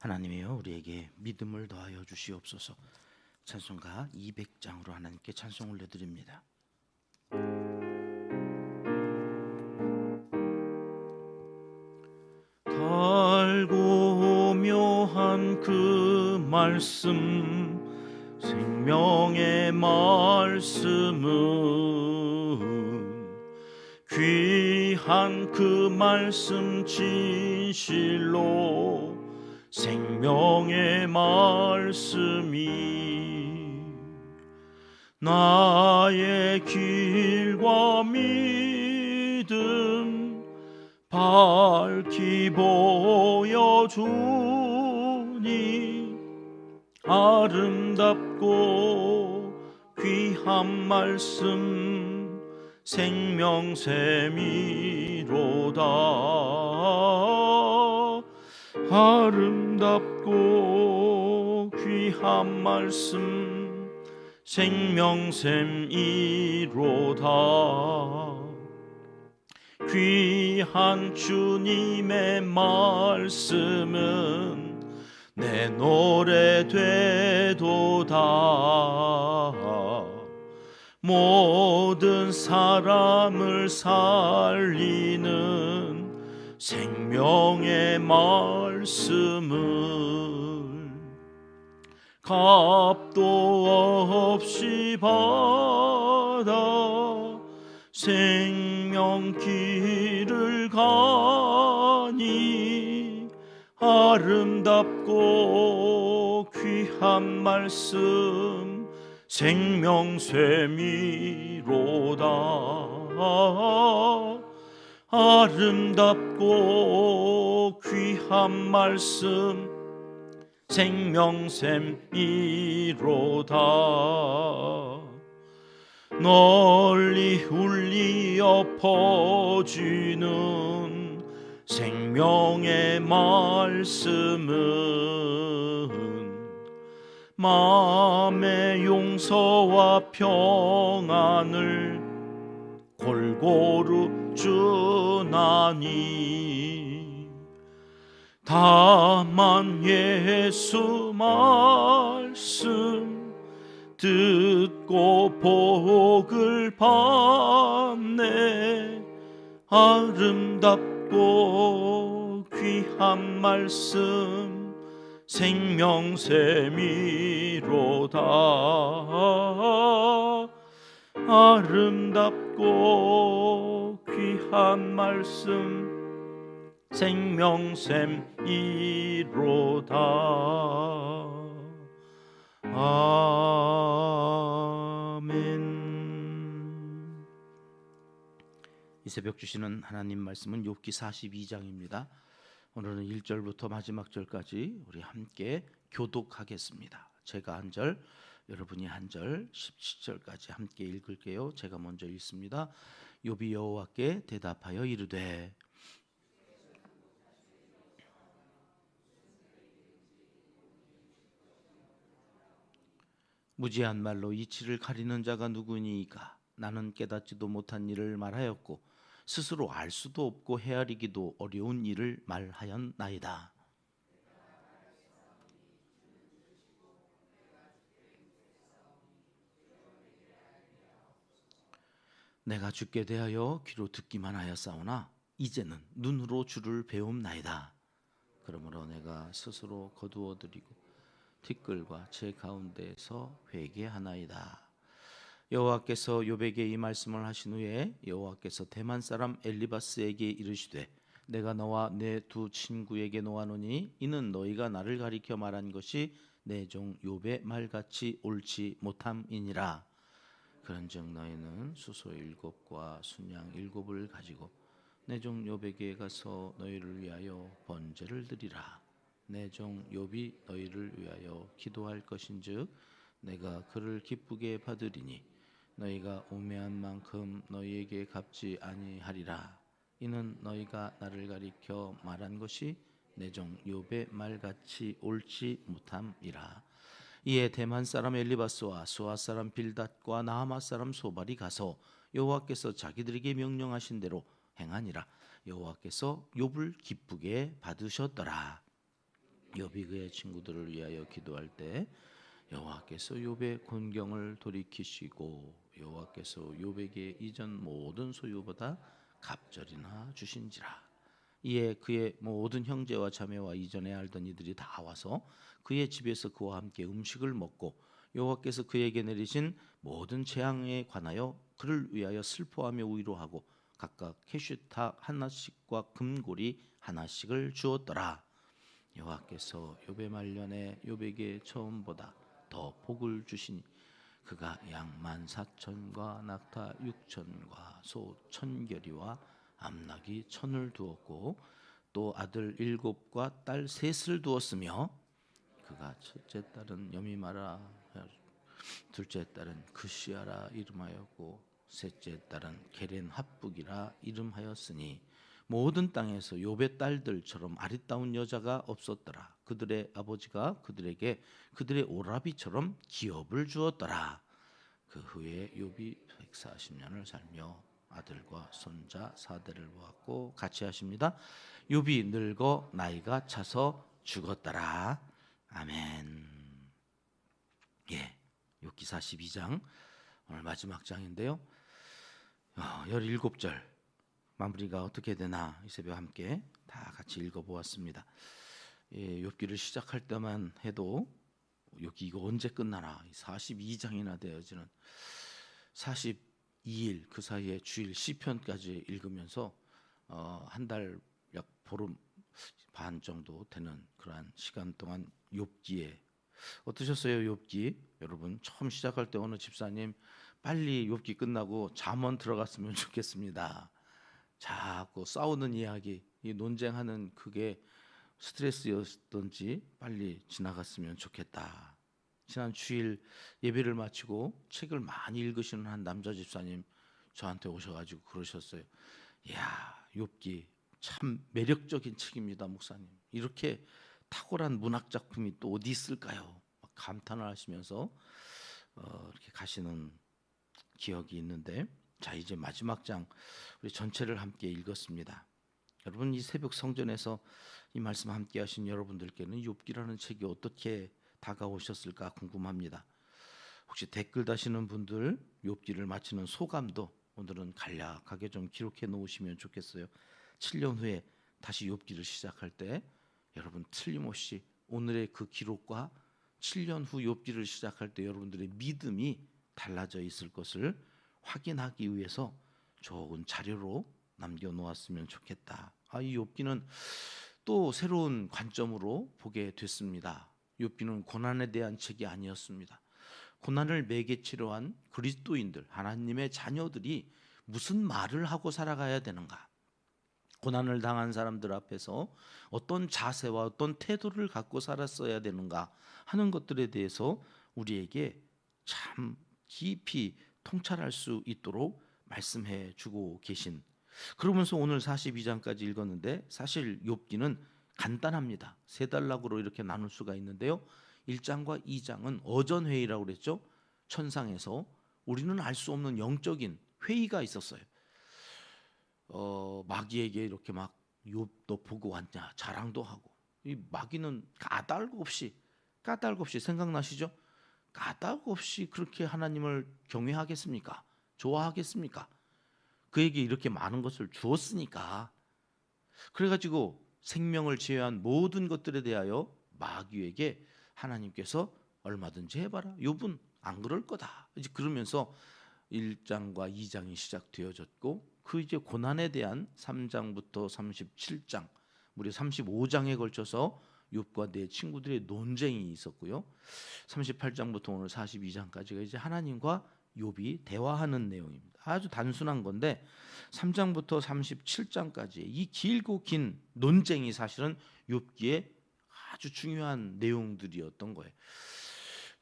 하나님이여 우리에게 믿음을 더하여 주시옵소서. 찬송가 200장으로 하나님께 찬송 올려드립니다. 달고 묘한 그 말씀, 생명의 말씀은 귀한 그 말씀 진실로 생명의 말씀이 나의 길과 믿음 밝히 보여주니 아름답고 귀한 말씀 생명샘이로다. 아름답고 귀한 말씀 생명샘이로다. 귀한 주님의 말씀은 내 노래 되도다. 모든 사람을 살리는 생명의 말씀을 값도 없이 받아 생명길을 가니 아름답고 귀한 말씀 생명샘이로다. 아름답고 귀한 말씀 생명샘이로다. 널리 울리어 퍼지는 생명의 말씀은 마음의 용서와 평안을 골고루 주나니 다만 예수 말씀 듣고 복을 받네. 아름답고 귀한 말씀 생명샘이로다. 아름답고 귀한 말씀 생명샘이로다. 아멘. 이 새벽 주시는 하나님 말씀은 욥기 42장입니다. 오늘은 1절부터 마지막 절까지 우리 함께 교독하겠습니다. 제가 한 절, 여러분이 한 절, 17절까지 함께 읽을게요. 제가 먼저 읽습니다. 욥이 여호와께 대답하여 이르되 무지한 말로 이치를 가리는 자가 누구니이까? 나는 깨닫지도 못한 일을 말하였고 스스로 알 수도 없고 헤아리기도 어려운 일을 말하였나이다. 내가 주께 대하여 귀로 듣기만 하였사오나 이제는 눈으로 주를 배움나이다. 그러므로 내가 스스로 거두어드리고 티끌과 제 가운데에서 회개하나이다. 여호와께서 욥에게 이 말씀을 하신 후에 여호와께서 대만 사람 엘리바스에게 이르시되 내가 너와 내 두 친구에게 노하노니 이는 너희가 나를 가리켜 말한 것이 내 종 욥의 말같이 옳지 못함이니라. 그런즉 너희는 수소 7과 순양 7을 가지고 내 종 욥에게 가서 너희를 위하여 번제를 드리라. 내 종 욥이 너희를 위하여 기도할 것인즉 내가 그를 기쁘게 받으리니 너희가 오매한 만큼 너희에게 갚지 아니하리라. 이는 너희가 나를 가리켜 말한 것이 내 종 욥의 말같이 옳지 못함이라. 이에 대만 사람 엘리바스와 수아 사람 빌닷과 나하마 사람 소발이 가서 여호와께서 자기들에게 명령하신 대로 행하니라. 여호와께서 욥을 기쁘게 받으셨더라. 욥이 그의 친구들을 위하여 기도할 때 여호와께서 욥의 곤경을 돌이키시고 여호와께서 욥에게 이전 모든 소유보다 갑절이나 주신지라. 이에 그의 모든 형제와 자매와 이전에 알던 이들이 다 와서 그의 집에서 그와 함께 음식을 먹고 여호와께서 그에게 내리신 모든 재앙에 관하여 그를 위하여 슬퍼하며 위로하고 각각 캐슈타 하나씩과 금고리 하나씩을 주었더라. 여호와께서 욥의 말년에 욥에게 처음보다 더 복을 주시니 그가 양 14,000과 낙타 6,000과 소 1,000결이와 암낙이 1,000을 두었고 또 아들 7과 딸 3을 두었으며 그가 첫째 딸은 여미마라 둘째 딸은 그시아라 이름하였고 셋째 딸은 게렌 합북이라 이름하였으니 모든 땅에서 욥의 딸들처럼 아리따운 여자가 없었더라. 그들의 아버지가 그들에게 그들의 오라비처럼 기업을 주었더라. 그 후에 욥이 140년을 살며 아들과 손자 4대를 보았고 같이 하십니다. 욥이 늙어 나이가 차서 죽었더라. 아멘. 예, 욥기 42장 오늘 마지막 장인데요. 17절 마무리가 어떻게 되나 이 새벽 함께 다 같이 읽어보았습니다. 예, 욥기를 시작할 때만 해도 욥기 이거 언제 끝나나 42장이나 되어지는 42일 그 사이에 주일 시편까지 읽으면서 한 달 약 보름 반 정도 되는 그러한 시간 동안 욥기에 어떠셨어요? 욥기 여러분 처음 시작할 때 어느 집사님 빨리 욥기 끝나고 잠언 들어갔으면 좋겠습니다. 자꾸 싸우는 이야기, 이 논쟁하는 그게 스트레스였던지 빨리 지나갔으면 좋겠다. 지난 주일 예배를 마치고 책을 많이 읽으시는 한 남자 집사님 저한테 오셔가지고 그러셨어요. 이야, 욥기 참 매력적인 책입니다, 목사님. 이렇게 탁월한 문학 작품이 또 어디 있을까요? 막 감탄을 하시면서 이렇게 가시는 기억이 있는데, 자 이제 마지막 장 우리 전체를 함께 읽었습니다. 여러분 이 새벽 성전에서 이 말씀 함께 하신 여러분들께는 욥기라는 책이 어떻게 다가오셨을까 궁금합니다. 혹시 댓글 다시는 분들 욥기를 마치는 소감도 오늘은 간략하게 좀 기록해 놓으시면 좋겠어요. 7년 후에 다시 욥기를 시작할 때 여러분 틀림없이 오늘의 그 기록과 7년 후 욥기를 시작할 때 여러분들의 믿음이 달라져 있을 것을 확인하기 위해서 좋은 자료로 남겨놓았으면 좋겠다. 이 욥기는 또 새로운 관점으로 보게 됐습니다. 욥기는 고난에 대한 책이 아니었습니다. 고난을 매개치려 한 그리스도인들, 하나님의 자녀들이 무슨 말을 하고 살아가야 되는가? 고난을 당한 사람들 앞에서 어떤 자세와 어떤 태도를 갖고 살았어야 되는가 하는 것들에 대해서 우리에게 참 깊이 통찰할 수 있도록 말씀해 주고 계신, 그러면서 오늘 42장까지 읽었는데 사실 욥기는 간단합니다. 세 단락으로 이렇게 나눌 수가 있는데요. 1장과 2장은 어전회의라고 그랬죠. 천상에서 우리는 알 수 없는 영적인 회의가 있었어요. 마귀에게 이렇게 막 욥도 보고 왔냐 자랑도 하고, 이 마귀는 까닭 없이 생각나시죠? 까닭 없이 그렇게 하나님을 경외하겠습니까? 좋아하겠습니까? 그에게 이렇게 많은 것을 주었으니까. 그래가지고 생명을 제외한 모든 것들에 대하여 마귀에게 하나님께서 얼마든지 해봐라, 욥은 안 그럴 거다 이제 그러면서 1장과 2장이 시작되어졌고, 그 이제 고난에 대한 3장부터 37장 무려 35장에 걸쳐서 욥과 내 친구들의 논쟁이 있었고요. 38장부터 오늘 42장까지가 이제 하나님과 욥이 대화하는 내용입니다. 아주 단순한 건데 3장부터 37장까지 이 길고 긴 논쟁이 사실은 욥기의 아주 중요한 내용들이었던 거예요.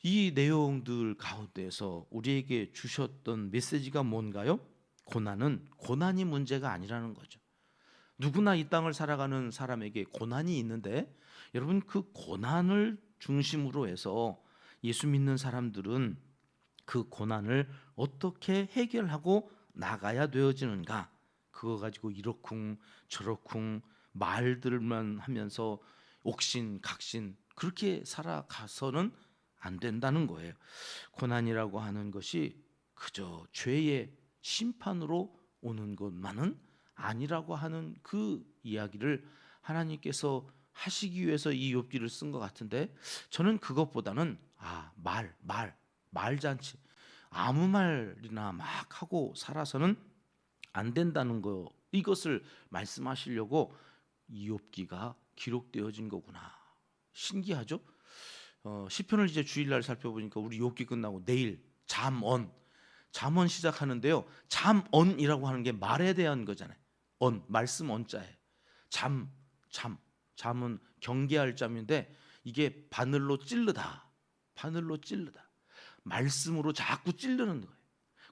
이 내용들 가운데서 우리에게 주셨던 메시지가 뭔가요? 고난은 고난이 문제가 아니라는 거죠. 누구나 이 땅을 살아가는 사람에게 고난이 있는데 여러분 그 고난을 중심으로 해서 예수 믿는 사람들은 그 고난을 어떻게 해결하고 나가야 되어지는가, 그거 가지고 이러쿵 저러쿵 말들만 하면서 옥신 각신 그렇게 살아가서는 안 된다는 거예요. 고난이라고 하는 것이 그저 죄의 심판으로 오는 것만은 아니라고 하는 그 이야기를 하나님께서 하시기 위해서 이 욥기를 쓴 것 같은데, 저는 그것보다는 말잔치, 아무 말이나 막 하고 살아서는 안 된다는 거, 이것을 말씀하시려고 이 욥기가 기록되어진 거구나. 신기하죠? 시편을 이제 주일날 살펴보니까 우리 욥기 끝나고 내일 잠언 시작하는데요. 잠언이라고 하는 게 말에 대한 거잖아요. 말씀 언자예요. 잠은 경계할 잠인데 이게 바늘로 찌르다. 말씀으로 자꾸 찌르는 거예요.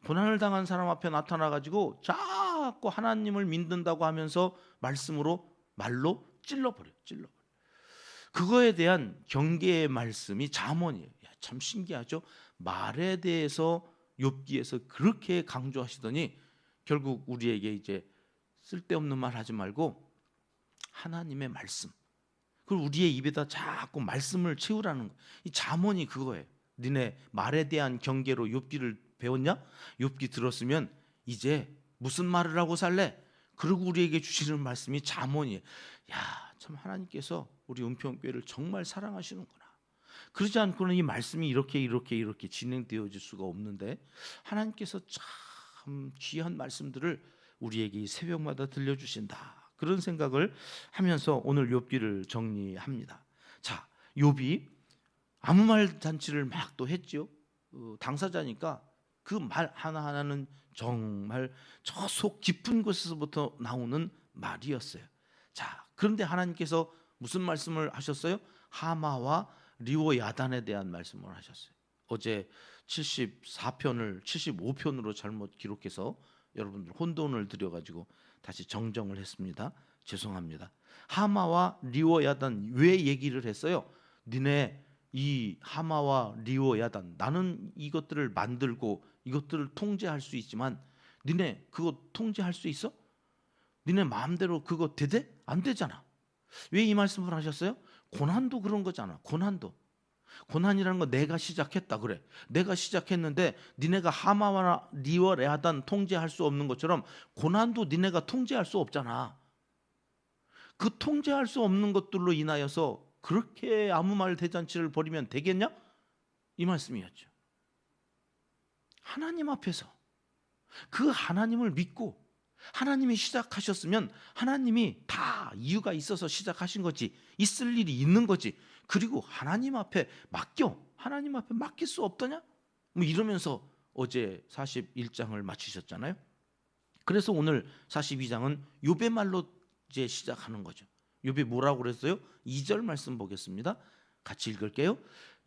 고난을 당한 사람 앞에 나타나 가지고 자꾸 하나님을 믿는다고 하면서 말로 찔러버려. 그거에 대한 경계의 말씀이 잠언이에요. 참 신기하죠? 말에 대해서 욥기에서 그렇게 강조하시더니 결국 우리에게 이제 쓸데없는 말 하지 말고 하나님의 말씀, 그리고 우리의 입에다 자꾸 말씀을 채우라는 거예요. 이 잠언이 그거예요. 니네 말에 대한 경계로 욥기를 배웠냐? 욥기 들었으면 이제 무슨 말을 하고 살래? 그리고 우리에게 주시는 말씀이 잠언이에요. 야, 참 하나님께서 우리 은평교회를 정말 사랑하시는구나. 그러지 않고는 이 말씀이 이렇게 진행되어질 수가 없는데, 하나님께서 참 귀한 말씀들을 우리에게 이 새벽마다 들려주신다. 그런 생각을 하면서 오늘 욥기를 정리합니다. 자, 욥이 아무 말 잔치를 막 또 했죠. 당사자니까 그 말 하나하나는 정말 저 속 깊은 곳에서부터 나오는 말이었어요. 자, 그런데 하나님께서 무슨 말씀을 하셨어요? 하마와 리오 야단에 대한 말씀을 하셨어요. 어제 74편을 75편으로 잘못 기록해서 여러분들 혼돈을 드려가지고 다시 정정을 했습니다. 죄송합니다. 하마와 리오 야단 왜 얘기를 했어요? 니네 이 하마와 리오 야단, 나는 이것들을 만들고 이것들을 통제할 수 있지만 니네 그거 통제할 수 있어? 니네 마음대로 그거 되대? 안 되잖아. 왜 이 말씀을 하셨어요? 고난도 그런 거잖아. 고난이라는 거 내가 시작했다 그래. 내가 시작했는데 니네가 하마와 리오 야단 통제할 수 없는 것처럼 고난도 니네가 통제할 수 없잖아. 그 통제할 수 없는 것들로 인하여서 그렇게 아무 말 대잔치를 벌이면 되겠냐? 이 말씀이었죠. 하나님 앞에서 그 하나님을 믿고 하나님이 시작하셨으면 하나님이 다 이유가 있어서 시작하신 거지, 있을 일이 있는 거지. 그리고 하나님 앞에 맡길 수 없더냐? 뭐 이러면서 어제 41장을 마치셨잖아요. 그래서 오늘 42장은 욥의 말로 이제 시작하는 거죠. 욥이 뭐라고 그랬어요? 2절 말씀 보겠습니다. 같이 읽을게요.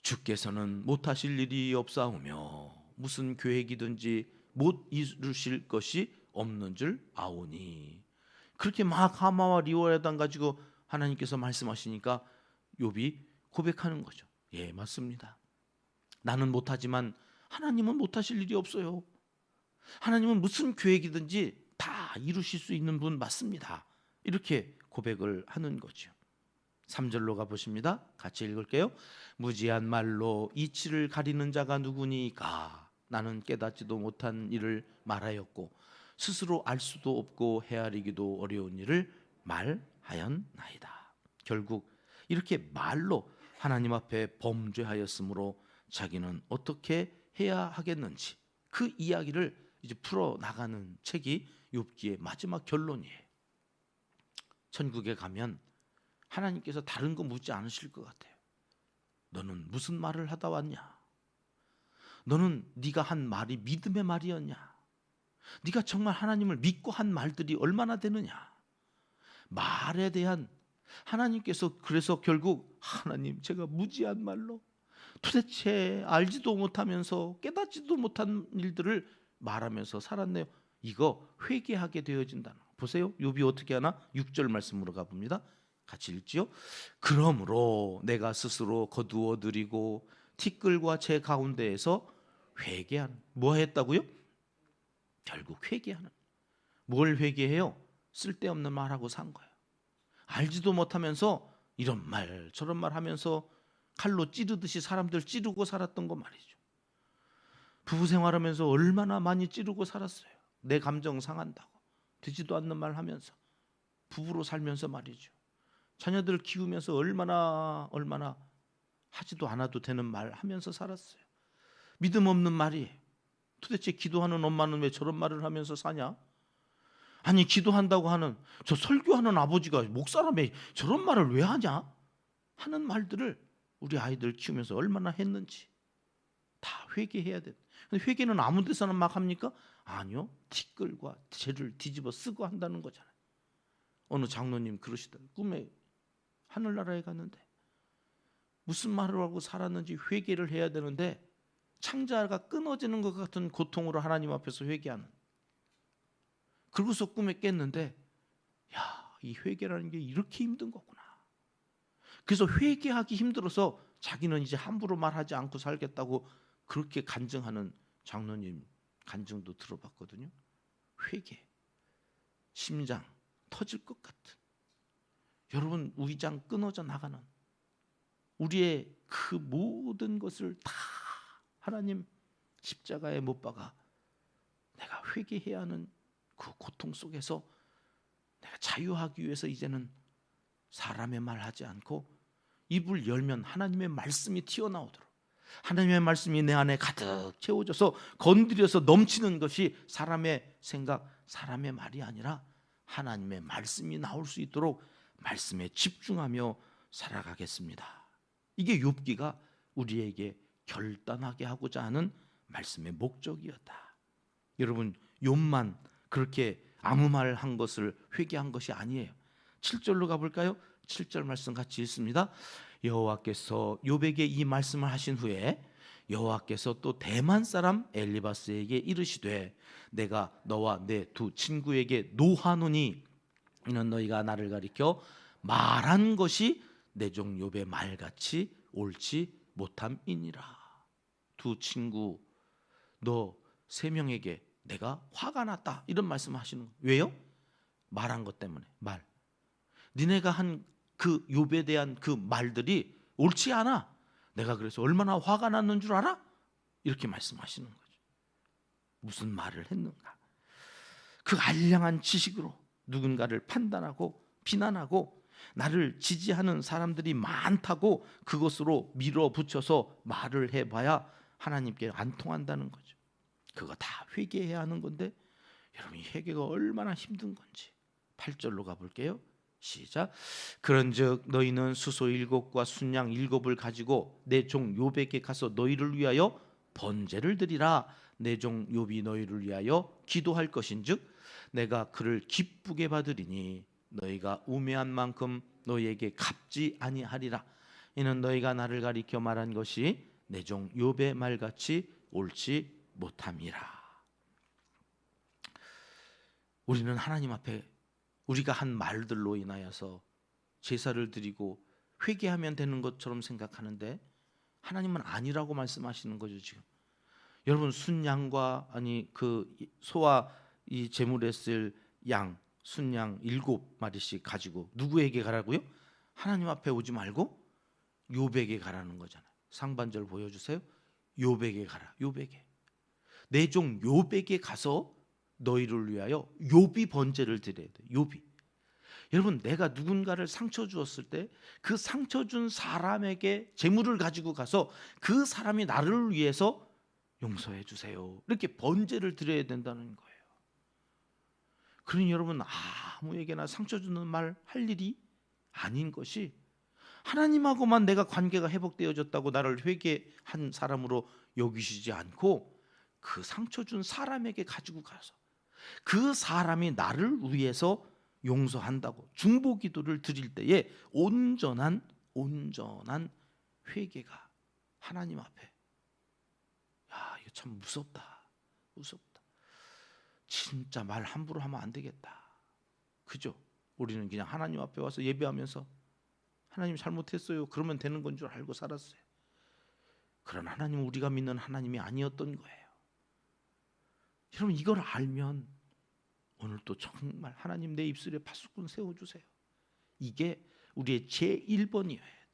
주께서는 못하실 일이 없사오며 무슨 계획이든지 못 이루실 것이 없는 줄 아오니. 그렇게 막 하마와 리오 야단 가지고 하나님께서 말씀하시니까 욥이 고백하는 거죠. 예, 맞습니다. 나는 못하지만 하나님은 못하실 일이 없어요. 하나님은 무슨 계획이든지 다 이루실 수 있는 분 맞습니다. 이렇게 고백을 하는 거죠. 3절로 가보십니다. 같이 읽을게요. 무지한 말로 이치를 가리는 자가 누구니까? 나는 깨닫지도 못한 일을 말하였고 스스로 알 수도 없고 헤아리기도 어려운 일을 말하였나이다. 결국 이렇게 말로 하나님 앞에 범죄하였으므로 자기는 어떻게 해야 하겠는지 그 이야기를 이제 풀어나가는 책이 욥기의 마지막 결론이에요. 천국에 가면 하나님께서 다른 거 묻지 않으실 것 같아요. 너는 무슨 말을 하다 왔냐? 너는 네가 한 말이 믿음의 말이었냐? 네가 정말 하나님을 믿고 한 말들이 얼마나 되느냐? 말에 대한 하나님께서 그래서 결국 하나님, 제가 무지한 말로 도대체 알지도 못하면서 깨닫지도 못한 일들을 말하면서 살았네요. 이거 회개하게 되어진다는 거. 보세요. 욥이 어떻게 하나? 6절 말씀으로 가봅니다. 같이 읽지요. 그러므로 내가 스스로 거두어 드리고 티끌과 제 가운데에서 회개하는. 뭐 했다고요? 결국 회개하는. 뭘 회개해요? 쓸데없는 말하고 산 거예요. 알지도 못하면서 이런 말 저런 말 하면서 칼로 찌르듯이 사람들 찌르고 살았던 거 말이죠. 부부 생활하면서 얼마나 많이 찌르고 살았어요. 내 감정 상한다고 되지도 않는 말 하면서 부부로 살면서 말이죠. 자녀들 키우면서 얼마나 하지도 않아도 되는 말 하면서 살았어요. 믿음 없는 말이에요. 도대체 기도하는 엄마는 왜 저런 말을 하면서 사냐? 아니 기도한다고 하는 저 설교하는 아버지가 목사라며 저런 말을 왜 하냐? 하는 말들을 우리 아이들 키우면서 얼마나 했는지 다 회개해야 돼. 근데 회개는 아무 데서나 막 합니까? 아니요. 티끌과 죄를 뒤집어 쓰고 한다는 거잖아요. 어느 장로님 그러시더라고요. 꿈에 하늘나라에 갔는데 무슨 말을 하고 살았는지 회개를 해야 되는데 창자가 끊어지는 것 같은 고통으로 하나님 앞에서 회개하는. 그러고서 꿈에 깼는데 야, 이 회개라는 게 이렇게 힘든 거구나. 그래서 회개하기 힘들어서 자기는 이제 함부로 말하지 않고 살겠다고 그렇게 간증하는 장로님 간증도 들어봤거든요. 회개, 심장 터질 것 같은, 여러분 위장 끊어져 나가는 우리의 그 모든 것을 다 하나님 십자가에 못 박아 내가 회개해야 하는 그 고통 속에서 내가 자유하기 위해서 이제는 사람의 말 하지 않고 입을 열면 하나님의 말씀이 튀어나오도록, 하나님의 말씀이 내 안에 가득 채워져서 건드려서 넘치는 것이 사람의 생각, 사람의 말이 아니라 하나님의 말씀이 나올 수 있도록 말씀에 집중하며 살아가겠습니다. 이게 욥기가 우리에게 결단하게 하고자 하는 말씀의 목적이었다. 여러분, 욥만 그렇게 아무 말 한 것을 회개한 것이 아니에요. 7절로 가볼까요? 7절 말씀 같이 읽습니다. 여호와께서 욥에게 이 말씀을 하신 후에 여호와께서 또 대만 사람 엘리바스에게 이르시되 내가 너와 내 두 친구에게 노하노니 이는 너희가 나를 가리켜 말한 것이 내 종 욥의 말같이 옳지 못함이니라. 두 친구 너 세 명에게 내가 화가 났다 이런 말씀하시는 거예요. 왜요? 말한 것 때문에. 말. 니네가 한 그 욥에 대한 그 말들이 옳지 않아. 내가 그래서 얼마나 화가 났는 줄 알아? 이렇게 말씀하시는 거죠. 무슨 말을 했는가? 그 알량한 지식으로 누군가를 판단하고 비난하고 나를 지지하는 사람들이 많다고 그것으로 밀어붙여서 말을 해봐야 하나님께 안 통한다는 거죠. 그거 다 회개해야 하는 건데 여러분, 이 회개가 얼마나 힘든 건지 8절로 가볼게요. 시작. 그런즉 너희는 수소 7과 순양 7을 가지고 내 종 욥에게 가서 너희를 위하여 번제를 드리라. 내 종 욥이 너희를 위하여 기도할 것인즉 내가 그를 기쁘게 받으리니 너희가 우매한 만큼 너희에게 갚지 아니하리라. 이는 너희가 나를 가리켜 말한 것이 내 종 욥의 말같이 옳지 못함이라. 우리는 하나님 앞에 우리가 한 말들로 인하여서 제사를 드리고 회개하면 되는 것처럼 생각하는데 하나님은 아니라고 말씀하시는 거죠. 지금 여러분, 순양과 아니 그 소와 이 제물에 쓸 양, 순양 7마리씩 가지고 누구에게 가라고요? 하나님 앞에 오지 말고 욥에게 가라는 거잖아요. 상반절 보여주세요. 욥에게 가라. 욥에게. 내 종 욥에게 가서 너희를 위하여 욥이 번제를 드려야 돼. 욥이. 여러분, 내가 누군가를 상처 주었을 때 그 상처 준 사람에게 재물을 가지고 가서 그 사람이 나를 위해서 용서해 주세요. 이렇게 번제를 드려야 된다는 거예요. 그러니 여러분, 아무에게나 상처 주는 말 할 일이 아닌 것이 하나님하고만 내가 관계가 회복되어졌다고 나를 회개한 사람으로 여기시지 않고 그 상처 준 사람에게 가지고 가서 그 사람이 나를 위해서 용서한다고 중보기도를 드릴 때에 온전한 회개가 하나님 앞에. 야, 이거 참 무섭다. 진짜 말 함부로 하면 안 되겠다. 그죠? 우리는 그냥 하나님 앞에 와서 예배하면서 하나님 잘못했어요 그러면 되는 건 줄 알고 살았어요. 그런 하나님은 우리가 믿는 하나님이 아니었던 거예요. 여러분, 이걸 알면 오늘 또 정말 하나님 내 입술에 파수꾼 세워주세요. 이게 우리의 제1번이어야 돼.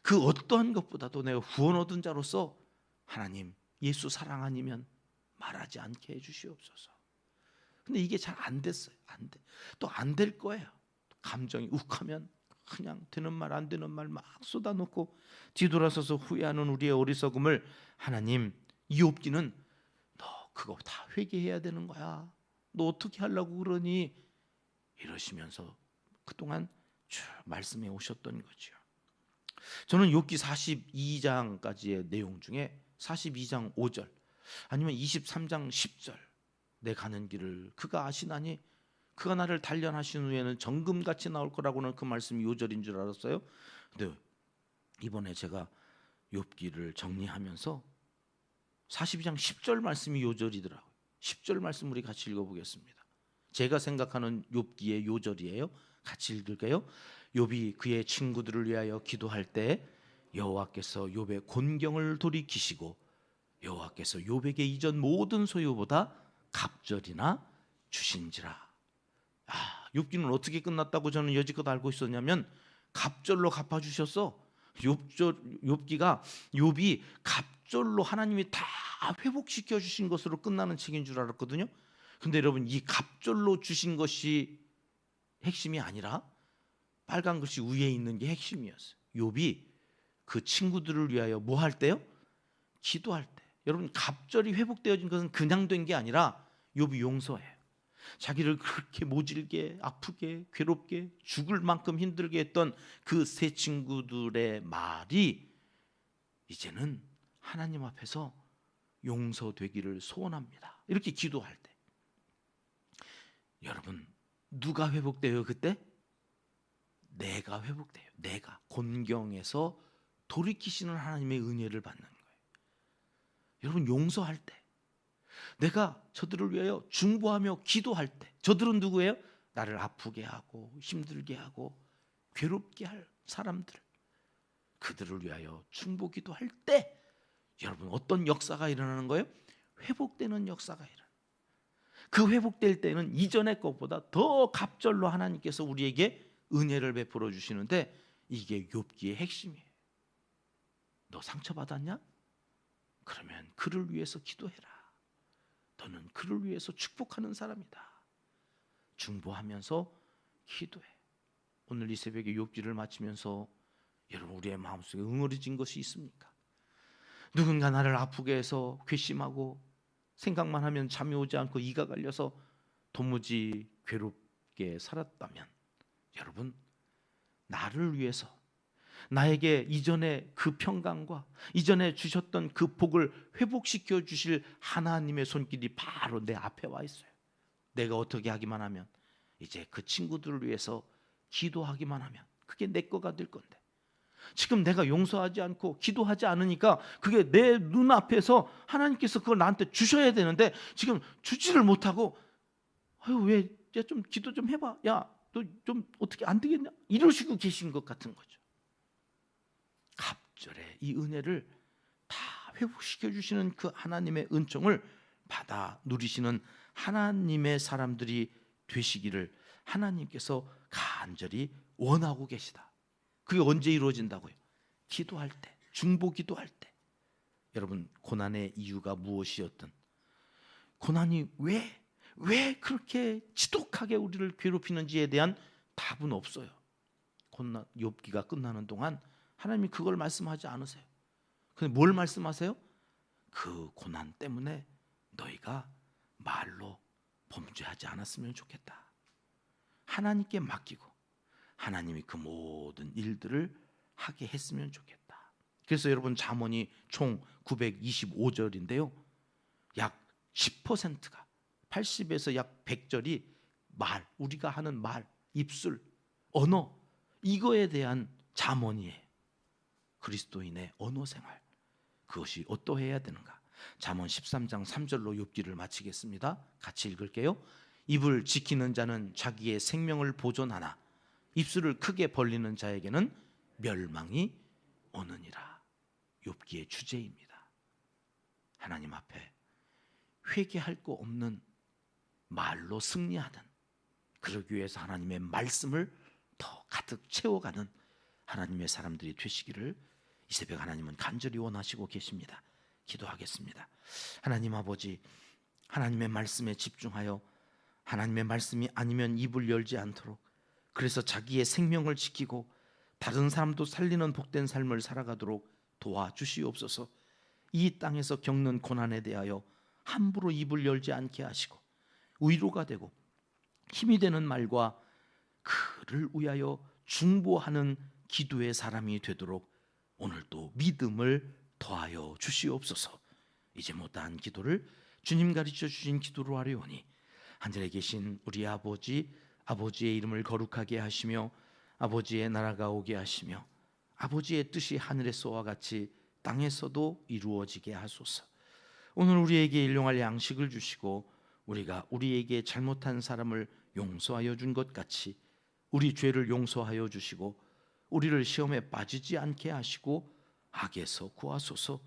그 어떠한 것보다도 내가 구원 얻은 자로서 하나님 예수 사랑 아니면 말하지 않게 해주시옵소서. 근데 이게 잘 안 됐어요. 안 돼. 또 안 될 거예요. 감정이 욱하면 그냥 되는 말 안 되는 말 막 쏟아놓고 뒤돌아서서 후회하는 우리의 어리석음을 하나님, 욥기는 너 그거 다 회개해야 되는 거야. 너 어떻게 하려고 그러니? 이러시면서 그동안 쭉 말씀해 오셨던 거죠. 저는 욥기 42장까지의 내용 중에 42장 5절 아니면 23장 10절 내 가는 길을 그가 아시나니 그가 나를 단련하신 후에는 정금같이 나올 거라고는 그 말씀이 요절인 줄 알았어요. 근데 이번에 제가 욥기를 정리하면서 42장 10절 말씀이 요절이더라고요. 10절 말씀 우리 같이 읽어보겠습니다. 제가 생각하는 욥기의 요절이에요. 같이 읽을게요. 욥이 그의 친구들을 위하여 기도할 때 여호와께서 욥의 곤경을 돌이키시고 여호와께서 욥에게 이전 모든 소유보다 갑절이나 주신지라. 욥기는 어떻게 끝났다고 저는 여지껏 알고 있었냐면 갑절로 갚아주셨어. 욥기가 욥이 갑절로 하나님이 다 회복시켜 주신 것으로 끝나는 책인 줄 알았거든요. 근데 여러분, 이 갑절로 주신 것이 핵심이 아니라 빨간 글씨 위에 있는 게 핵심이었어요. 욥이 그 친구들을 위하여 뭐 할 때요? 기도할 때. 여러분, 갑절이 회복되어진 것은 그냥 된 게 아니라 욥이 용서해요. 자기를 그렇게 모질게 아프게 괴롭게 죽을 만큼 힘들게 했던 그 세 친구들의 말이 이제는 하나님 앞에서 용서되기를 소원합니다. 이렇게 기도할 때 여러분, 누가 회복돼요? 그때 내가 회복돼요. 내가 곤경에서 돌이키시는 하나님의 은혜를 받는 거예요. 여러분, 용서할 때 내가 저들을 위하여 중보하며 기도할 때 저들은 누구예요? 나를 아프게 하고 힘들게 하고 괴롭게 할 사람들, 그들을 위하여 중보 기도할 때 여러분, 어떤 역사가 일어나는 거예요? 회복되는 역사가 일어나요. 그 회복될 때는 이전의 것보다 더 갑절로 하나님께서 우리에게 은혜를 베풀어 주시는데 이게 욥기의 핵심이에요. 너 상처받았냐? 그러면 그를 위해서 기도해라. 너는 그를 위해서 축복하는 사람이다. 중보하면서 기도해. 오늘 이 새벽에 욥기를 마치면서 여러분, 우리의 마음속에 응어리진 것이 있습니까? 누군가 나를 아프게 해서 괘씸하고 생각만 하면 잠이 오지 않고 이가 갈려서 도무지 괴롭게 살았다면 여러분, 나를 위해서 나에게 이전에 그 평강과 이전에 주셨던 그 복을 회복시켜 주실 하나님의 손길이 바로 내 앞에 와 있어요. 내가 어떻게 하기만 하면, 이제 그 친구들을 위해서 기도하기만 하면 그게 내 거가 될 건데, 지금 내가 용서하지 않고 기도하지 않으니까 그게 내 눈앞에서 하나님께서 그걸 나한테 주셔야 되는데 지금 주지를 못하고, 왜 좀 기도 좀 해봐, 야 너 좀 어떻게 안 되겠냐, 이러시고 계신 것 같은 거죠. 갑절에 이 은혜를 다 회복시켜 주시는 그 하나님의 은총을 받아 누리시는 하나님의 사람들이 되시기를 하나님께서 간절히 원하고 계시다. 그게 언제 이루어진다고요? 기도할 때, 중보 기도할 때. 여러분, 고난의 이유가 무엇이었든, 고난이 왜 그렇게 지독하게 우리를 괴롭히는지에 대한 답은 없어요. 욥기가 끝나는 동안 하나님이 그걸 말씀하지 않으세요. 근데 뭘 말씀하세요? 그 고난 때문에 너희가 말로 범죄하지 않았으면 좋겠다. 하나님께 맡기고 하나님이 그 모든 일들을 하게 했으면 좋겠다. 그래서 여러분, 잠언이 총 925절인데요 약 10%가 80에서 약 100절이 말, 우리가 하는 말, 입술, 언어, 이거에 대한 잠언이에요. 그리스도인의 언어 생활, 그것이 어떠해야 되는가? 잠언 13장 3절로 욥기를 마치겠습니다. 같이 읽을게요. 입을 지키는 자는 자기의 생명을 보존하나 입술을 크게 벌리는 자에게는 멸망이 오느니라. 욥기의 주제입니다. 하나님 앞에 회개할 거 없는 말로 승리하는, 그러기 위해서 하나님의 말씀을 더 가득 가득 채워가는 하나님의 사람들이 되시기를 이 새벽 하나님은 간절히 원하시고 계십니다. 기도하겠습니다. 하나님 아버지, 하나님의 말씀에 집중하여 하나님의 말씀이 아니면 입을 열지 않도록, 그래서 자기의 생명을 지키고 다른 사람도 살리는 복된 삶을 살아가도록 도와주시옵소서. 이 땅에서 겪는 고난에 대하여 함부로 입을 열지 않게 하시고 위로가 되고 힘이 되는 말과 그를 위하여 중보하는 기도의 사람이 되도록 오늘도 믿음을 더하여 주시옵소서. 이제 못다한 기도를 주님 가르쳐 주신 기도로 하려오니 하늘에 계신 우리 아버지, 아버지의 이름을 거룩하게 하시며 아버지의 나라가 오게 하시며 아버지의 뜻이 하늘에서와 같이 땅에서도 이루어지게 하소서. 오늘 우리에게 일용할 양식을 주시고 우리가 우리에게 잘못한 사람을 용서하여 준 것 같이 우리 죄를 용서하여 주시고 우리를 시험에 빠지지 않게 하시고 악에서 구하소서.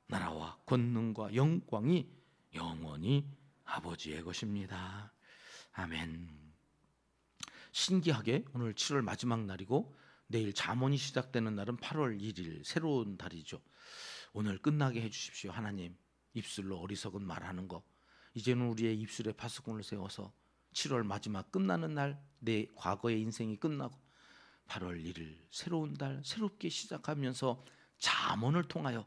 나라와 권능과 영광이 영원히 아버지의 것입니다. 아멘. 신기하게 오늘 7월 마지막 날이고 내일 잠언이 시작되는 날은 8월 1일 새로운 달이죠. 오늘 끝나게 해주십시오. 하나님, 입술로 어리석은 말하는 거 이제는 우리의 입술에 파수꾼을 세워서 7월 마지막 끝나는 날 내 과거의 인생이 끝나고 8월 1일 새로운 달 새롭게 시작하면서 잠언을 통하여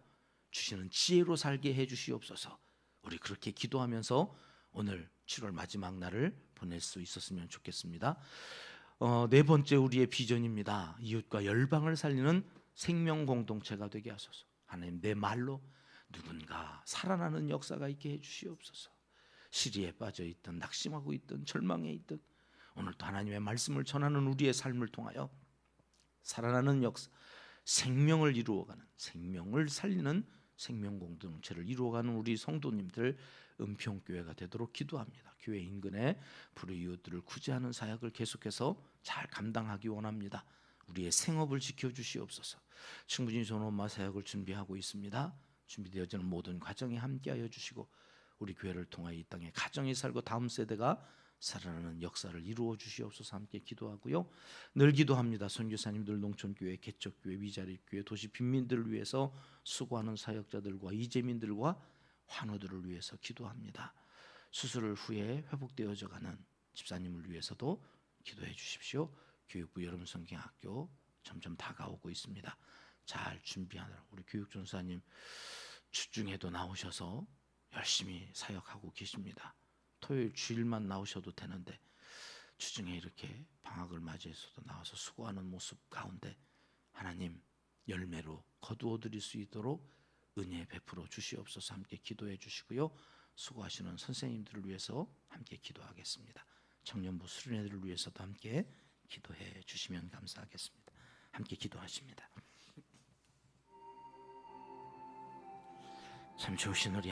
주시는 지혜로 살게 해주시옵소서. 우리 그렇게 기도하면서 오늘 7월 마지막 날을 보낼 수 있었으면 좋겠습니다. 네 번째 우리의 비전입니다. 이웃과 열방을 살리는 생명 공동체가 되게 하소서. 하나님, 내 말로 누군가 살아나는 역사가 있게 해주시옵소서. 시리에 빠져 있든 낙심하고 있든 절망에 있든 오늘도 하나님의 말씀을 전하는 우리의 삶을 통하여 살아나는 역사, 생명을 이루어가는, 생명을 살리는 생명 공동체를 이루어가는 우리 성도님들 은평교회가 되도록 기도합니다. 교회 인근에 불의이웃들을 구제하는 사역을 계속해서 잘 감당하기 원합니다. 우리의 생업을 지켜주시옵소서. 충분히 좋은 엄마 사역을 준비하고 있습니다. 준비되어지는 모든 과정에 함께하여 주시고 우리 교회를 통하여 이 땅에 가정이 살고 다음 세대가 살아나는 역사를 이루어 주시옵소서. 함께 기도하고요. 늘 기도합니다. 선교사님들, 농촌교회, 개척교회, 위자립교회, 도시 빈민들을 위해서 수고하는 사역자들과 이재민들과 환우들을 위해서 기도합니다. 수술 후에 회복되어져가는 집사님을 위해서도 기도해 주십시오. 교육부 여름성경학교 점점 다가오고 있습니다. 잘 준비하느라 우리 교육전사님 주중에도 나오셔서 열심히 사역하고 계십니다. 토요일 주일만 나오셔도 되는데 주중에 이렇게 방학을 맞이해서도 나와서 수고하는 모습 가운데 하나님 열매로 거두어 드릴 수 있도록 은혜 베풀어 주시옵소서. 함께 기도해 주시고요. 수고하시는 선생님들을 위해서 함께 기도하겠습니다. 청년부 수련회들을 위해서도 함께 기도해 주시면 감사하겠습니다. 함께 기도하십니다. 참 좋으신 우리